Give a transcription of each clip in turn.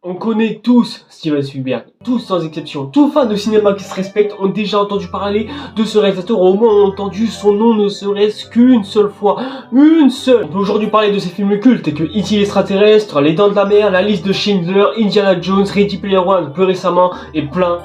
On connaît tous Steven Spielberg, tous sans exception. Tous fans de cinéma qui se respectent ont déjà entendu parler de ce réalisateur, au moins ont entendu son nom ne serait-ce qu'une seule fois. Une seule. On peut aujourd'hui parler de ses films cultes tels que E.T. l'extraterrestre, Les Dents de la Mer, La Liste de Schindler, Indiana Jones, Ready Player One plus récemment et plein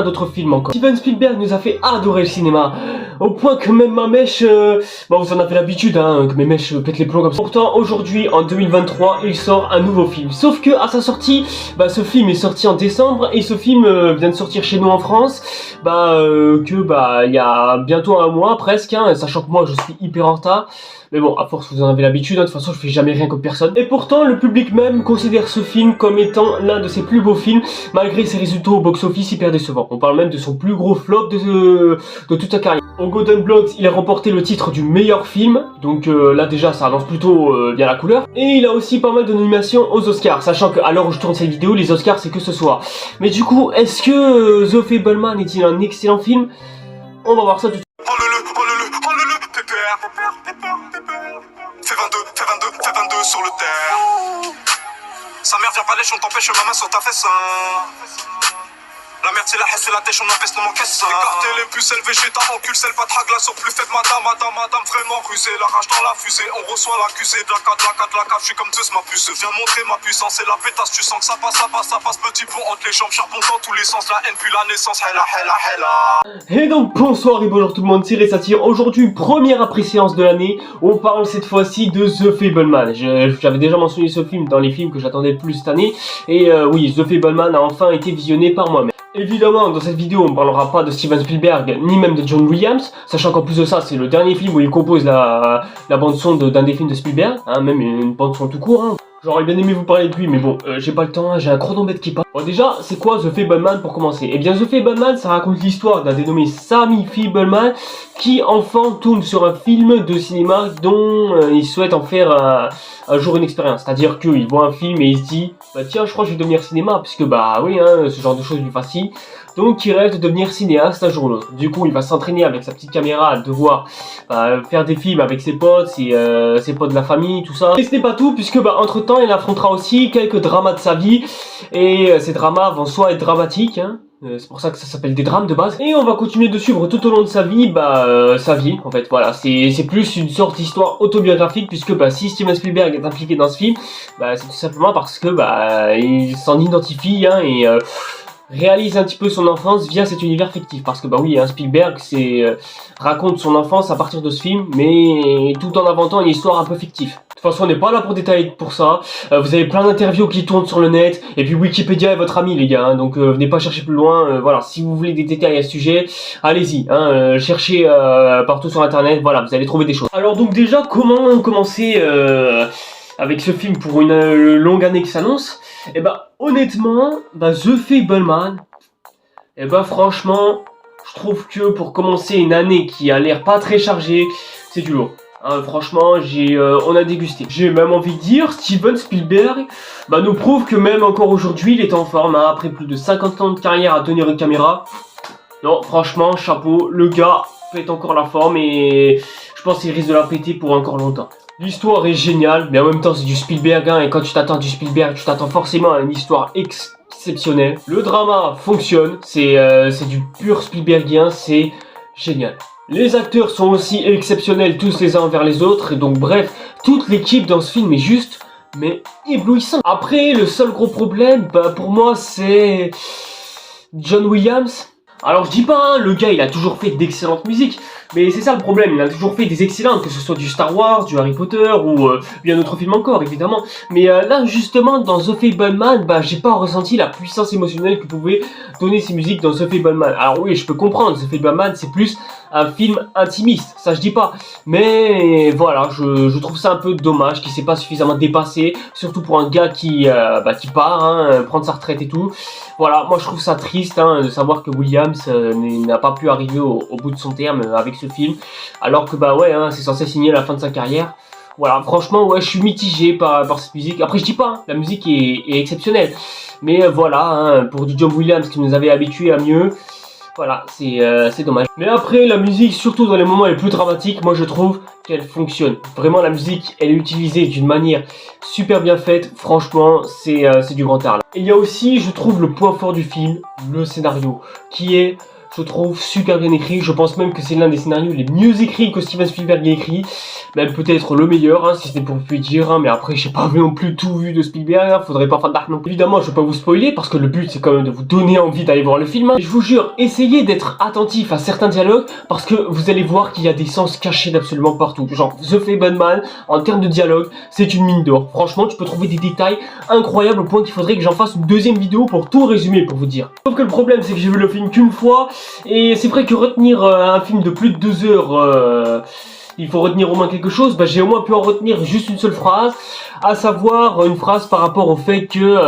d'autres films encore. Steven Spielberg nous a fait adorer le cinéma, au point que même ma mèche, vous en avez l'habitude, hein, que mes mèches pètent les plombs comme ça. Pourtant, aujourd'hui, en 2023, il sort un nouveau film. Sauf que, à sa sortie, ce film est sorti en décembre, et ce film vient de sortir chez nous en France, il y a bientôt un mois, presque, hein, sachant que moi, je suis hyper en retard. Mais bon, à force, vous en avez l'habitude, hein, de toute façon, je fais jamais rien comme personne. Et pourtant, le public même considère ce film comme étant l'un de ses plus beaux films, malgré ses résultats au box-office hyper décevants. On parle même de son plus gros flop de toute sa carrière. Au Golden Globes, il a remporté le titre du meilleur film, donc là déjà, ça annonce plutôt bien la couleur. Et il a aussi pas mal de nominations aux Oscars, sachant qu'à l'heure où je tourne cette vidéo, les Oscars, c'est que ce soir. Mais du coup, est-ce que The Fabelman est-il un excellent film? On va voir ça tout de suite. Fais 22 sur le terre. Sa mère vient pas lèche, on t'empêche ma main sur ta fesse. La merde c'est la haine, c'est la dèche, on empêche dans mon caisse. Écarter les puces, elle végéta, encule, celle pas de glace au plus fait madame, vraiment rusée. La rage dans la fusée, on reçoit l'accusé de la cave, je suis comme Zeus ma puce. Viens montrer ma puissance et la pétasse, tu sens que ça passe, petit pont entre les jambes, charbon dans tous les sens, la haine puis la naissance, hella. Et donc bonsoir et bonjour tout le monde, c'est Ressatire. Aujourd'hui, première après-séance de l'année, on parle cette fois-ci de The Fabelman. J'avais déjà mentionné ce film dans les films que j'attendais le plus cette année. Et oui, The Fabelman a enfin été visionné par moi-même. Évidemment, dans cette vidéo, on ne parlera pas de Steven Spielberg, ni même de John Williams, sachant qu'en plus de ça, c'est le dernier film où il compose la bande-son d'un des films de Spielberg, hein, même une bande-son tout court. Hein. J'aurais bien aimé vous parler de lui, mais bon, j'ai pas le temps, hein, j'ai un chronomètre qui passe. Bon, déjà, c'est quoi The Fabelman pour commencer? Eh bien, The Fabelman, ça raconte l'histoire d'un dénommé Sammy Fabelman, qui enfant tourne sur un film de cinéma dont il souhaite en faire un jour une expérience. C'est-à-dire qu'il voit un film et il se dit, tiens, je crois que je vais devenir cinéma, puisque oui, hein, ce genre de choses lui fascine. Donc il rêve de devenir cinéaste un jour ou l'autre. Du coup il va s'entraîner avec sa petite caméra à devoir faire des films avec ses potes, ses potes de la famille, tout ça. Et ce n'est pas tout, puisque entre temps il affrontera aussi quelques dramas de sa vie. Et ces dramas vont soit être dramatiques, hein, c'est pour ça que ça s'appelle des drames de base. Et on va continuer de suivre tout au long de sa vie, sa vie en fait, voilà. C'est plus une sorte d'histoire autobiographique, puisque si Steven Spielberg est impliqué dans ce film, c'est tout simplement parce que il s'en identifie, hein, et réalise un petit peu son enfance via cet univers fictif. Parce que oui, hein, Spielberg raconte son enfance à partir de ce film, mais tout en inventant une histoire un peu fictive. De toute façon, on n'est pas là pour détailler pour ça. Vous avez plein d'interviews qui tournent sur le net, et puis Wikipédia est votre ami les gars, hein, donc venez pas chercher plus loin. Voilà, si vous voulez des détails à ce sujet, allez-y, hein, cherchez partout sur internet, voilà, vous allez trouver des choses. Alors donc déjà, comment commencer avec ce film pour une longue année qui s'annonce? Honnêtement, The Fabelman, franchement, je trouve que pour commencer une année qui a l'air pas très chargée, c'est du lourd. Hein, franchement, on a dégusté. J'ai même envie de dire, Steven Spielberg nous prouve que même encore aujourd'hui, il est en forme, hein, après plus de 50 ans de carrière à tenir une caméra. Non, franchement, chapeau, le gars pète encore la forme et je pense qu'il risque de la péter pour encore longtemps. L'histoire est géniale, mais en même temps c'est du Spielberg, hein, et quand tu t'attends du Spielberg, tu t'attends forcément à une histoire exceptionnelle. Le drama fonctionne, c'est du pur Spielbergien, c'est génial. Les acteurs sont aussi exceptionnels tous les uns envers les autres, et donc bref, toute l'équipe dans ce film est juste, mais éblouissante. Après, le seul gros problème, pour moi, c'est John Williams. Alors je dis pas, hein, le gars il a toujours fait d'excellentes musiques, mais c'est ça le problème, il a toujours fait des excellentes, que ce soit du Star Wars, du Harry Potter ou bien d'autres films encore évidemment. Mais là justement dans The Fabelman, j'ai pas ressenti la puissance émotionnelle que pouvaient donner ces musiques dans The Fabelman. Alors oui, je peux comprendre, The Fabelman c'est plus un film intimiste, ça je dis pas. Mais voilà, je trouve ça un peu dommage qu'il s'est pas suffisamment dépassé, surtout pour un gars qui part, hein, prendre sa retraite et tout. Voilà, moi je trouve ça triste, hein, de savoir que Williams n'a pas pu arriver au bout de son terme avec ce film, alors que ouais, hein, c'est censé signer la fin de sa carrière. Voilà, franchement, ouais, je suis mitigé par cette musique. Après, je dis pas, hein, la musique est exceptionnelle, mais voilà, hein, pour du John Williams qui nous avait habitués à mieux, Voilà, c'est dommage. Mais après, la musique, surtout dans les moments les plus dramatiques, moi je trouve qu'elle fonctionne. Vraiment, la musique, elle est utilisée d'une manière super bien faite. Franchement, c'est du grand art. Et il y a aussi, je trouve, le point fort du film, le scénario, qui est, je trouve, super bien écrit. Je pense même que c'est l'un des scénarios les mieux écrits que Steven Spielberg ait écrit. Même peut-être le meilleur, hein, si c'était pour vous dire, hein, mais après j'ai pas non plus tout vu de Spielberg, hein, faudrait pas faire d'arc non plus. Évidemment, je vais pas vous spoiler, parce que le but c'est quand même de vous donner envie d'aller voir le film. Hein. Je vous jure, essayez d'être attentif à certains dialogues, parce que vous allez voir qu'il y a des sens cachés d'absolument partout. Genre, The Fabelmans, en termes de dialogue, c'est une mine d'or. Franchement, tu peux trouver des détails incroyables au point qu'il faudrait que j'en fasse une deuxième vidéo pour tout résumer, pour vous dire. Sauf que le problème, c'est que j'ai vu le film qu'une fois, et c'est vrai que retenir un film de plus de 2 heures... il faut retenir au moins quelque chose, bah, j'ai au moins pu en retenir juste une seule phrase, à savoir une phrase par rapport au fait que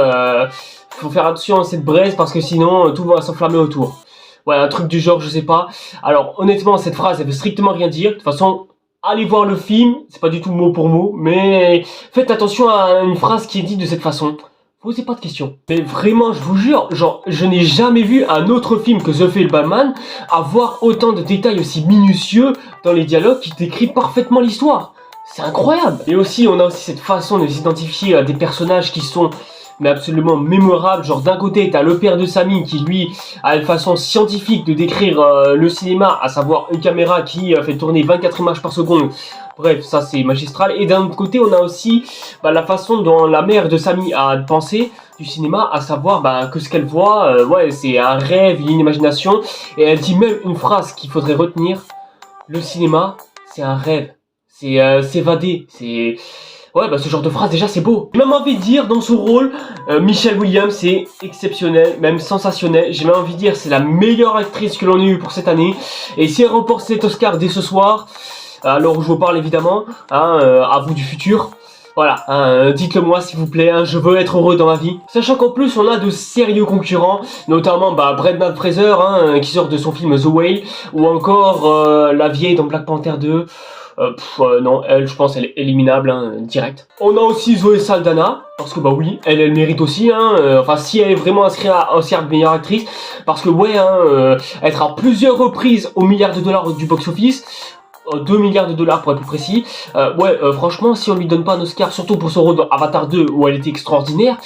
faut faire attention à cette braise parce que sinon tout va s'enflammer autour. Ouais, un truc du genre, je sais pas. Alors honnêtement, cette phrase elle veut strictement rien dire. De toute façon, allez voir le film, c'est pas du tout mot pour mot, mais faites attention à une phrase qui est dite de cette façon. Posez pas de questions. Mais vraiment, je vous jure, genre, je n'ai jamais vu un autre film que The Fabelmans avoir autant de détails aussi minutieux dans les dialogues qui décrit parfaitement l'histoire. C'est incroyable. Et aussi, on a aussi cette façon de s'identifier à des personnages qui sont mais absolument mémorables. Genre, d'un côté, t'as le père de Sammy qui, lui, a une façon scientifique de décrire le cinéma, à savoir une caméra qui fait tourner 24 images par seconde. Bref, ça c'est magistral. Et d'un autre côté, on a aussi la façon dont la mère de Sammy a pensé du cinéma, à savoir que ce qu'elle voit, ouais, c'est un rêve, une imagination. Et elle dit même une phrase qu'il faudrait retenir. Le cinéma, c'est un rêve. C'est s'évader. C'est... Ouais, ce genre de phrase, déjà, c'est beau. J'ai même envie de dire, dans ce rôle, Michelle Williams, c'est exceptionnel, même sensationnel. J'ai même envie de dire, c'est la meilleure actrice que l'on ait eue pour cette année. Et si elle remporte cet Oscar dès ce soir... alors je vous parle évidemment, hein, à vous du futur. Voilà, hein, dites-le moi s'il vous plaît, hein, je veux être heureux dans ma vie. Sachant qu'en plus on a de sérieux concurrents, notamment Brendan Fraser, hein, qui sort de son film The Whale, ou encore la vieille dans Black Panther 2. Non, elle, je pense, elle est éliminable, hein, direct. On a aussi Zoé Saldana, parce que oui, elle mérite aussi, hein, enfin si elle est vraiment inscrite à Oscar de meilleure actrice, parce que ouais, hein, être à plusieurs reprises au milliard de dollars du box-office, 2 milliards de dollars pour être plus précis. Franchement, si on lui donne pas un Oscar, surtout pour son rôle dans Avatar 2 où elle était extraordinaire,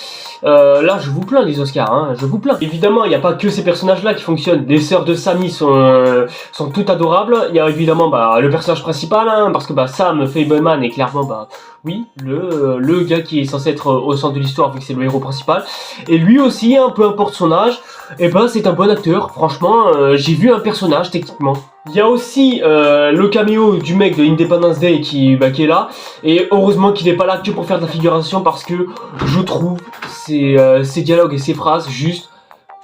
là je vous plains les Oscars, hein, je vous plains. Évidemment, il n'y a pas que ces personnages-là qui fonctionnent. Les sœurs de Sammy sont toutes adorables. Il y a évidemment le personnage principal, hein, parce que Sam Fabelman est clairement oui, le gars qui est censé être au centre de l'histoire vu que c'est le héros principal. Et lui aussi, hein, peu importe son âge, et c'est un bon acteur. Franchement, j'ai vu un personnage techniquement. Il y a aussi le caméo du mec de Independence Day qui est là. Et heureusement qu'il n'est pas là que pour faire de la figuration parce que je trouve ces dialogues et ces phrases juste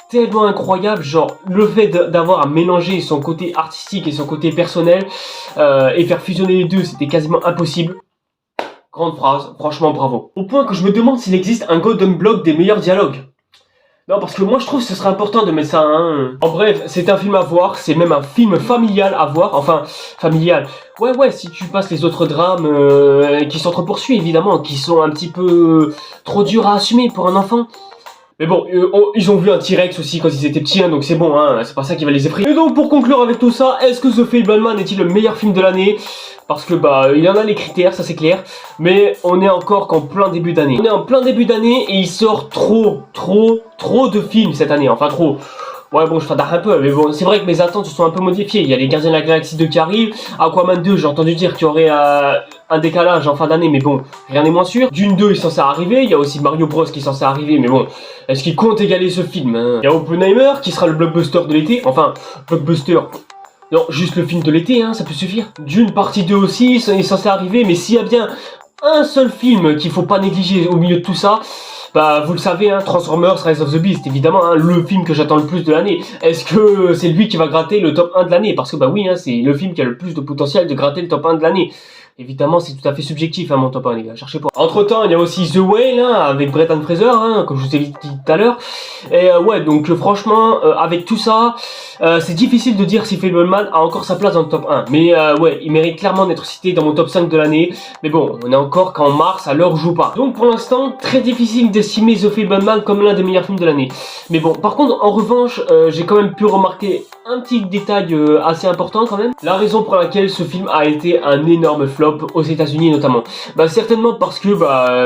tellement incroyables. Genre le fait d'avoir à mélanger son côté artistique et son côté personnel et faire fusionner les deux, c'était quasiment impossible. Grande phrase, franchement bravo. Au point que je me demande s'il existe un Golden Block des meilleurs dialogues. Non, parce que moi je trouve que ce serait important de mettre ça, hein. En bref, c'est un film à voir, c'est même un film familial à voir, enfin, familial. Ouais, si tu passes les autres drames qui s'entrepoursuivent évidemment, qui sont un petit peu trop durs à assumer pour un enfant. Mais bon, ils ont vu un T-Rex aussi quand ils étaient petits, hein, donc c'est bon, hein, c'est pas ça qui va les effrayer. Et donc pour conclure avec tout ça, est-ce que The Fabelmans est-il le meilleur film de l'année? Parce que il y en a les critères, ça c'est clair, mais on est encore qu'en plein début d'année. On est en plein début d'année et il sort trop de films cette année, enfin trop. Ouais bon, je fadare un peu, mais bon, c'est vrai que mes attentes se sont un peu modifiées. Il y a les Gardiens de la Galaxie 2 qui arrivent, Aquaman 2, j'ai entendu dire qu'il y aurait un décalage en fin d'année, mais bon, rien n'est moins sûr. Dune 2 est censé arriver, il y a aussi Mario Bros qui est censé arriver, mais bon, est-ce qu'il compte égaler ce film, hein? Il y a Oppenheimer qui sera le blockbuster de l'été, enfin, blockbuster... Non, juste le film de l'été, hein, ça peut suffire. Dune partie 2 aussi, est censé arriver, mais s'il y a bien un seul film qu'il faut pas négliger au milieu de tout ça, vous le savez, hein, Transformers Rise of the Beast, évidemment, hein, le film que j'attends le plus de l'année. Est-ce que c'est lui qui va gratter le top 1 de l'année? Parce que oui, hein, c'est le film qui a le plus de potentiel de gratter le top 1 de l'année. Évidemment, c'est tout à fait subjectif, hein, mon top 1, les gars, cherchez pas. Entre temps, il y a aussi The Whale, hein, avec Brendan Fraser, hein, comme je vous ai dit tout à l'heure. Et ouais, donc franchement, avec tout ça, c'est difficile de dire si Fabelman a encore sa place dans le top 1. Mais ouais, il mérite clairement d'être cité dans mon top 5 de l'année. Mais bon, on est encore qu'en mars, à l'heure où je vous parle. Donc pour l'instant, très difficile d'estimer The Fabelman comme l'un des meilleurs films de l'année. Mais bon, par contre, en revanche, j'ai quand même pu remarquer un petit détail assez important quand même. La raison pour laquelle ce film a été un énorme flop aux États-Unis notamment. Bah certainement parce que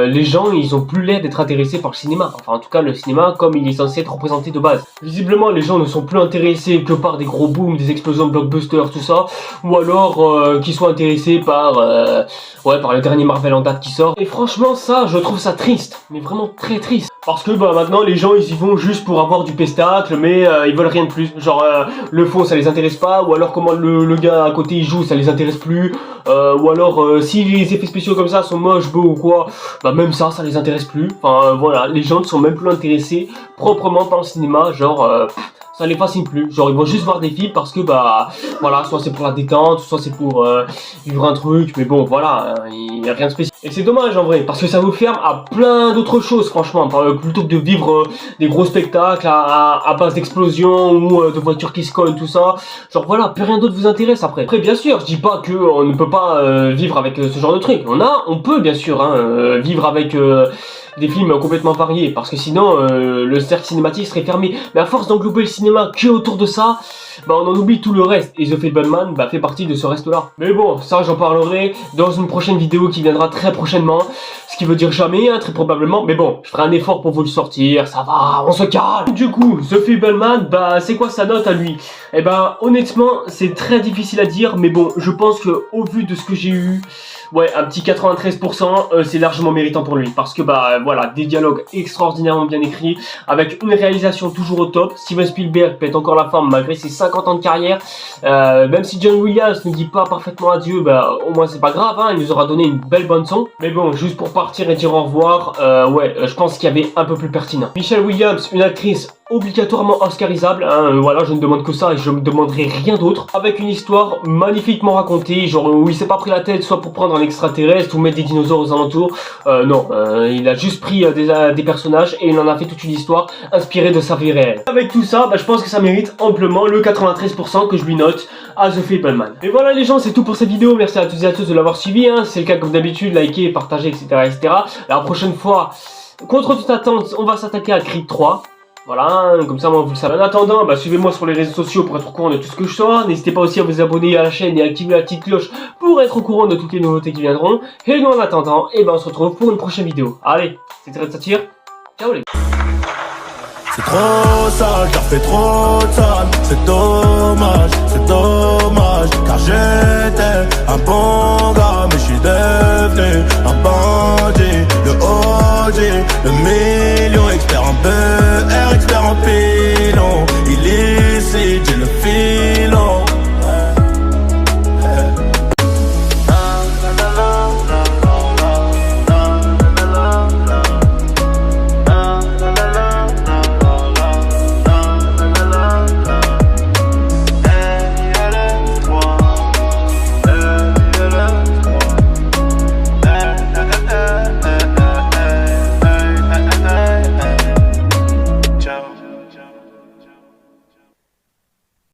les gens ils ont plus l'air d'être intéressés par le cinéma. Enfin en tout cas le cinéma comme il est censé être représenté de base. Visiblement les gens ne sont plus intéressés que par des gros booms, des explosions de blockbusters, tout ça. Ou alors qu'ils soient intéressés par par le dernier Marvel en date qui sort. Et franchement ça je trouve ça triste. Mais vraiment très triste. Parce que maintenant les gens ils y vont juste pour avoir du pestacle mais ils veulent rien de plus. Genre le fond ça les intéresse pas, ou alors comment le gars à côté il joue ça les intéresse plus, ou alors si les effets spéciaux comme ça sont moches, beaux ou quoi, même ça les intéresse plus. Enfin voilà, les gens ne sont même plus intéressés proprement par le cinéma, genre ça les fascine plus, genre ils vont juste voir des films parce que voilà, soit c'est pour la détente, soit c'est pour vivre un truc, mais bon voilà, il n'y a rien de spécial. Et c'est dommage en vrai, parce que ça vous ferme à plein d'autres choses franchement, plutôt que de vivre des gros spectacles à base d'explosions ou de voitures qui se collent, tout ça, genre voilà, plus rien d'autre vous intéresse après. Après bien sûr, je dis pas que on ne peut pas vivre avec ce genre de truc, on peut bien sûr vivre avec des films complètement variés, parce que sinon le cercle cinématique serait fermé. Mais à force d'englober le cinéma que autour de ça, on en oublie tout le reste. Et The Fabelmans fait partie de ce reste-là. Mais bon, ça j'en parlerai dans une prochaine vidéo qui viendra très prochainement. Ce qui veut dire jamais, très probablement. Mais bon, je ferai un effort pour vous le sortir, ça va, on se calme. Du coup, The Fabelmans, c'est quoi sa note à lui? Eh honnêtement, c'est très difficile à dire, mais bon, je pense que au vu de ce que j'ai eu, un petit 93%, c'est largement méritant pour lui. Parce que voilà, des dialogues extraordinairement bien écrits, avec une réalisation toujours au top. Steven Spielberg pète encore la forme malgré ses 50 ans de carrière. Même si John Williams ne dit pas parfaitement adieu, au moins c'est pas grave, il nous aura donné une belle bande son. Mais bon, juste pour partir et dire au revoir, je pense qu'il y avait un peu plus pertinent. Michelle Williams, une actrice obligatoirement oscarisable, voilà, je ne demande que ça et je ne demanderai rien d'autre, avec une histoire magnifiquement racontée, genre où il s'est pas pris la tête soit pour prendre un extraterrestre ou mettre des dinosaures aux alentours, non, il a juste pris des personnages et il en a fait toute une histoire inspirée de sa vie réelle. Avec tout ça, je pense que ça mérite amplement le 93% que je lui note à The Fabelmans. Et voilà les gens, c'est tout pour cette vidéo, merci à tous et à tous de l'avoir suivi, si c'est le cas comme d'habitude, likez, partagez, etc., etc. La prochaine fois, contre toute attente, on va s'attaquer à Creed 3. Voilà, comme ça moi vous le savez. En attendant, suivez-moi sur les réseaux sociaux pour être au courant de tout ce que je sors. N'hésitez pas aussi à vous abonner à la chaîne et à activer la petite cloche pour être au courant de toutes les nouveautés qui viendront. Et nous en attendant, on se retrouve pour une prochaine vidéo. Allez, c'était Red Satire. Ciao les gars. C'est trop sale, t'as fait trop de sale. C'est dommage, car j'étais un bon gars, mais je suis devenu un bandit. Le OG, le million.